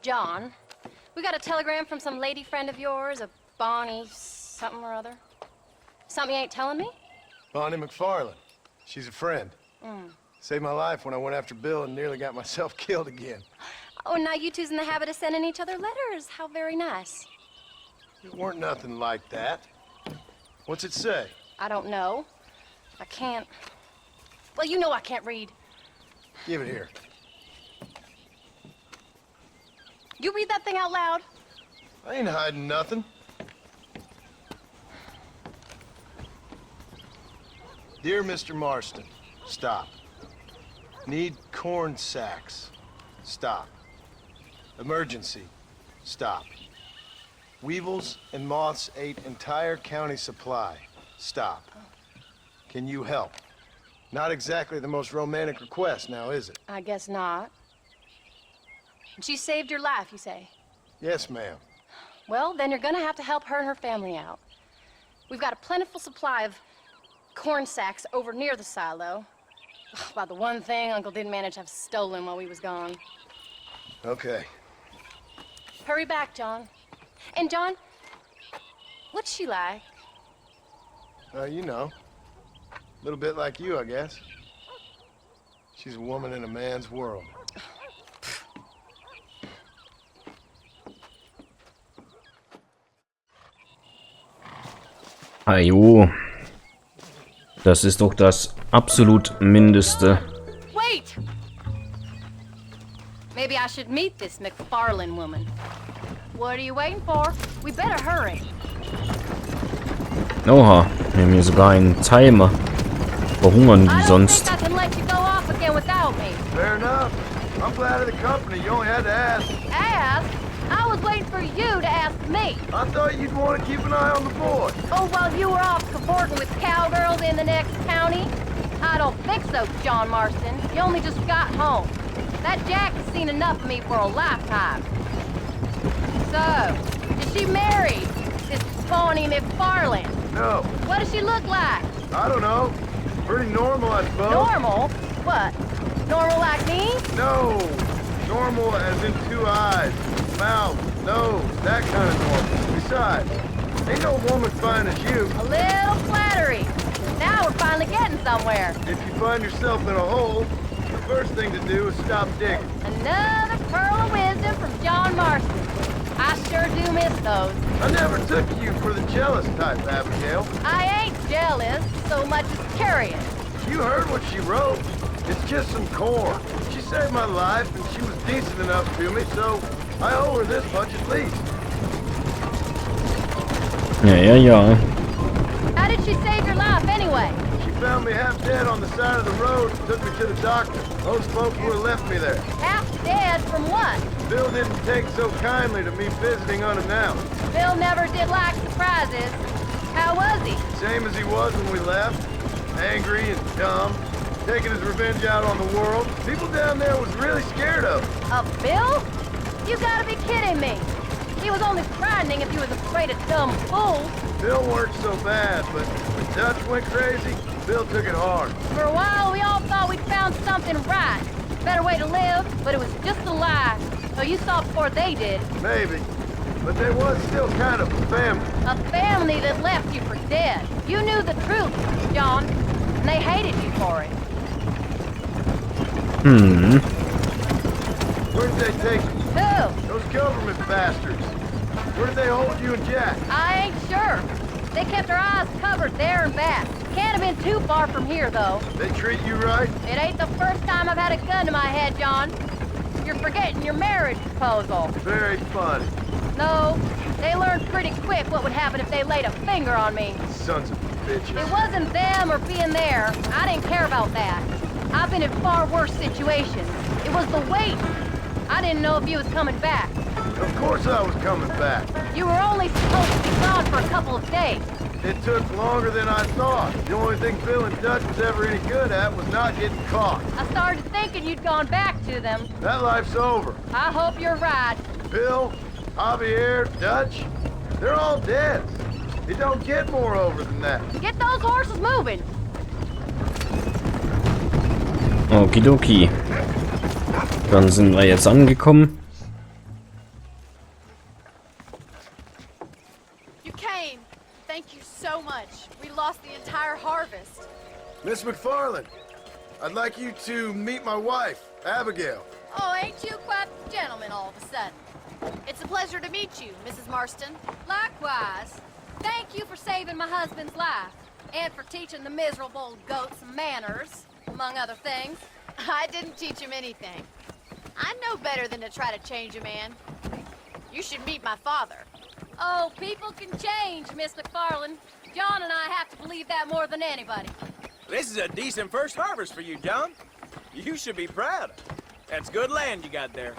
John, we got a telegram from some lady friend of yours, a Bonnie something or other. Something you ain't telling me? Bonnie McFarland. She's a friend. Saved my life when I went after Bill and nearly got myself killed again. Oh, now you two's in the habit of sending each other letters. How very nice. It weren't nothing like that. What's it say? I don't know. I can't... Well, you know I can't read. Give it here. You read that thing out loud? I ain't hiding nothing. Dear Mr. Marston, stop. Need corn sacks. Stop. Emergency. Stop. Weevils and moths ate entire county supply. Stop. Can you help? Not exactly the most romantic request now, is it? I guess not. She saved your life, you say? Yes, ma'am. Well, then you're gonna have to help her and her family out. We've got a plentiful supply of corn sacks over near the silo. About the one thing Uncle didn't manage to have stolen while we was gone. Okay. Hurry back, John. And John, what's she like? You know. A little bit like you, I guess. She's a woman in a man's world. Ajo. Das ist doch das absolut Mindeste. Wait! Maybe I should meet this McFarland woman. What are you waiting for? We better hurry. Oha, wir haben hier sogar einen Timer. Verhungern die I don't sonst? think I can let you go off again without me. Fair enough. I'm glad of the company. You only had to ask. Ask? I was waiting for you to ask me. I thought you'd want to keep an eye on the boy. Oh, while you were off cavorting with cowgirls in the next county? I don't think so, John Marston. You only just got home. That Jack has seen enough of me for a lifetime. So, is she married? This Bonnie McFarland? No, What does she look like? I don't know. Pretty normal, I suppose. Normal? What? Normal like me? No, normal as in 2 eyes, mouth, nose, that kind of normal. Besides, ain't no woman fine as you. A little flattery. Now we're finally getting somewhere. If you find yourself in a hole, the first thing to do is stop digging. Another pearl of wisdom from John Marston. I sure do miss those. I never took you for the jealous type, Abigail. I ain't jealous so much as curious. You heard what she wrote. It's just some corn. She saved my life, and she was decent enough to me, so I owe her this much at least. Ja. How did she save your life anyway? She found me half dead on the side of the road and took me to the doctor. Those folks would have left me there. Half dead from what? Bill didn't take so kindly to me visiting unannounced. Bill never did like surprises. How was he? Same as he was when we left. Angry and dumb. Taking his revenge out on the world. People down there was really scared of him. Of Bill? You gotta be kidding me. He was only frightening if he was afraid of dumb fools. Bill weren't so bad, but when Dutch went crazy, Bill took it hard. For a while, we all thought we'd found something right. Better way to live, but it was just a lie. So you saw before they did. Maybe. But they was still kind of a family. A family that left you for dead. You knew the truth, John, and they hated you for it. Where did they take you? Who? Those government bastards. Where did they hold you and Jack? I ain't sure. They kept our eyes covered there and back. Can't have been too far from here, though. They treat you right? It ain't the first time I've had a gun to my head, John. You're forgetting your marriage proposal. Very funny. No, they learned pretty quick what would happen if they laid a finger on me. Sons of bitches. It wasn't them or being there. I didn't care about that. I've been in far worse situations. It was the wait. I didn't know if you was coming back. Of course I was coming back. You were only supposed to be gone for a couple of days. It took longer than I thought. The only thing Bill and Dutch was ever any good at was not getting caught. I started thinking you'd gone back to them. That life's over. I hope you're right. Bill, Javier, Dutch, they're all dead. It don't get more over than that. Get those horses moving. Okidoki. Dann sind wir jetzt angekommen. harvest. Miss McFarland, I'd like you to meet my wife, Abigail. Oh, ain't you quite the gentleman all of a sudden? It's a pleasure to meet you, Mrs. Marston. Likewise. Thank you for saving my husband's life. And for teaching the miserable goats manners, among other things. I didn't teach him anything. I know better than to try to change a man. You should meet my father. Oh, people can change, Miss McFarland. John and I have to believe that more than anybody. This is a decent first harvest for you, John. You should be proud. That's good land you got there.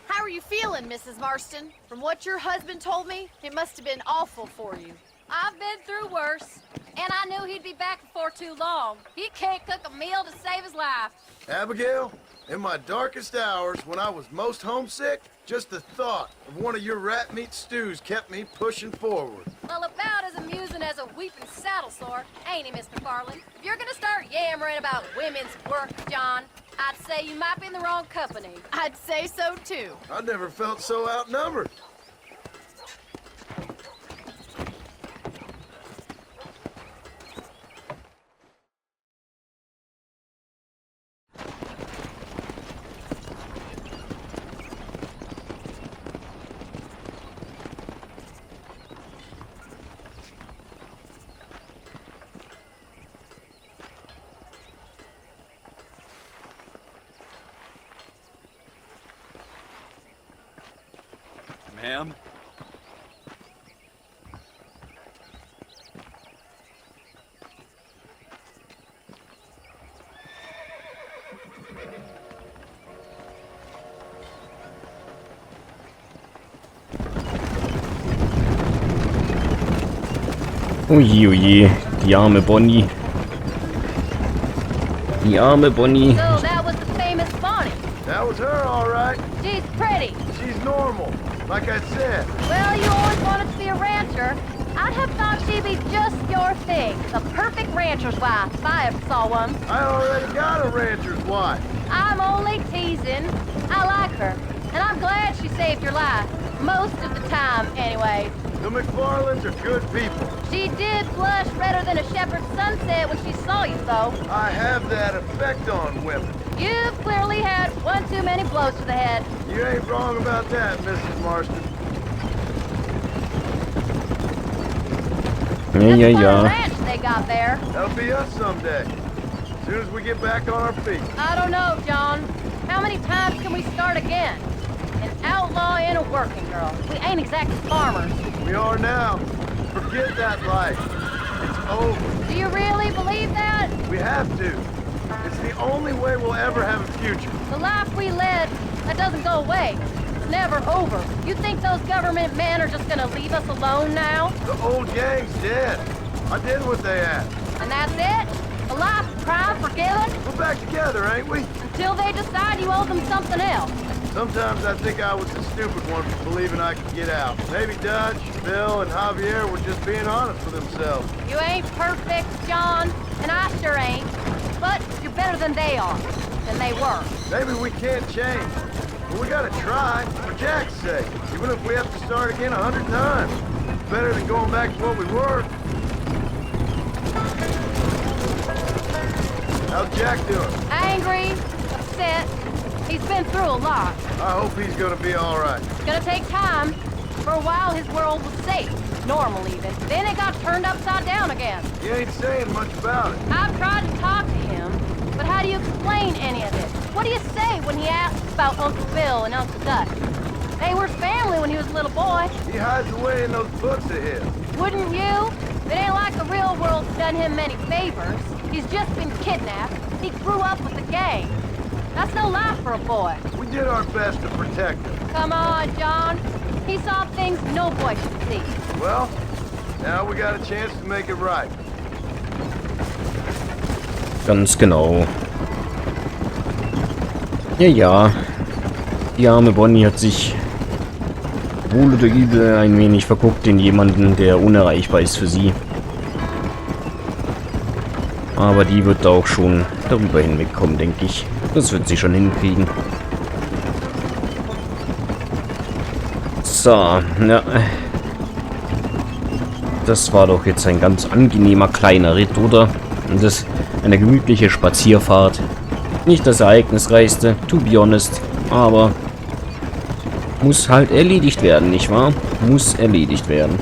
How are you feeling, Mrs. Marston? From what your husband told me, it must have been awful for you. I've been through worse, and I knew he'd be back before too long. He can't cook a meal to save his life. Abigail, in my darkest hours, when I was most homesick, just the thought of one of your rat meat stews kept me pushing forward. Well, about as amusing as a weeping saddle sore, ain't he, Miss McFarland? If you're gonna start yammering about women's work, John, I'd say you might be in the wrong company. I'd say so, too. I never felt so outnumbered. Ma'am? Oje, oje, die arme Bonnie. Die arme Bonnie. So that was the famous Bonnie. That was her, all right. She's pretty. She's normal, like I said. Well, you always wanted to be a rancher. I'd have thought she'd be just your thing. The perfect rancher's wife, if I ever saw one. I already got a rancher's wife. I'm only teasing. I like her, and I'm glad she saved your life. Most of the time, anyway. The McFarlands are good people. She did blush redder than a shepherd's sunset when she saw you, though. I have that effect on women. You've clearly had one too many blows to the head. You ain't wrong about that, Mrs. Marston. Ja, That's ja, a fun ja. ranch they got there. That'll be us someday. As soon as we get back on our feet. I don't know, John. How many times can we start again? An outlaw and a working girl. We ain't exactly farmers. We are now. Forget that life. It's over. Do you really believe that? We have to. It's the only way we'll ever have a future. The life we led, that doesn't go away. It's never over. You think those government men are just gonna leave us alone now? The old gang's dead. I did what they asked. And that's it? A life of crime forgiven? We're back together, ain't we? Until they decide you owe them something else. Sometimes I think I was the stupid one for believing I could get out. Maybe Dutch, Bill, and Javier were just being honest with themselves. You ain't perfect, John, and I sure ain't. But you're better than they are. Than they were. Maybe we can't change. But we gotta try, for Jack's sake. Even if we have to start again 100 times. It's better than going back to what we were. How's Jack doing? Angry, upset. He's been through a lot. I hope he's gonna be all right. It's gonna take time. For a while, his world was safe. Normal, even. Then it got turned upside down again. He ain't saying much about it. I've tried to talk to him, but how do you explain any of it? What do you say when he asks about Uncle Bill and Uncle Dutch? They were family when he was a little boy. He hides away in those books of his. Wouldn't you? It ain't like the real world's done him many favors. He's just been kidnapped. He grew up with the gang. That's no life for a boy. We did our best to protect him. Come on, John. He saw things no boy should see. Well, now we got a chance to make it right. Ganz genau. Ja, ja. Die arme Bonnie hat sich wohl oder übel ein wenig verguckt in jemanden, der unerreichbar ist für sie. Aber die wird auch schon darüber hinwegkommen, denke ich. Das wird sie schon hinkriegen. So, ja. das war doch jetzt ein ganz angenehmer kleiner Ritt, oder? Und das eine gemütliche Spazierfahrt. Nicht das ereignisreichste, to be honest, aber muss halt erledigt werden, nicht wahr? Muss erledigt werden.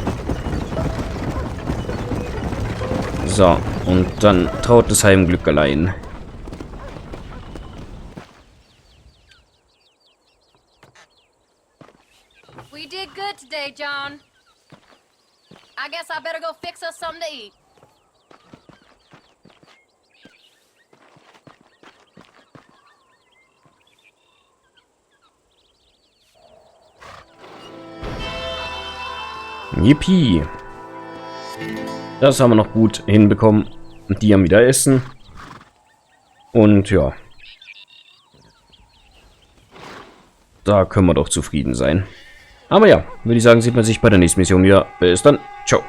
So, und dann traut das Heimglück allein. We did good today, John. I guess I better go fix us something to eat. Yippie. Das haben wir noch gut hinbekommen. Und die haben wieder Essen. Und ja. Da können wir doch zufrieden sein. Aber ja, würde ich sagen, sieht man sich bei der nächsten Mission wieder. Bis dann. Ciao.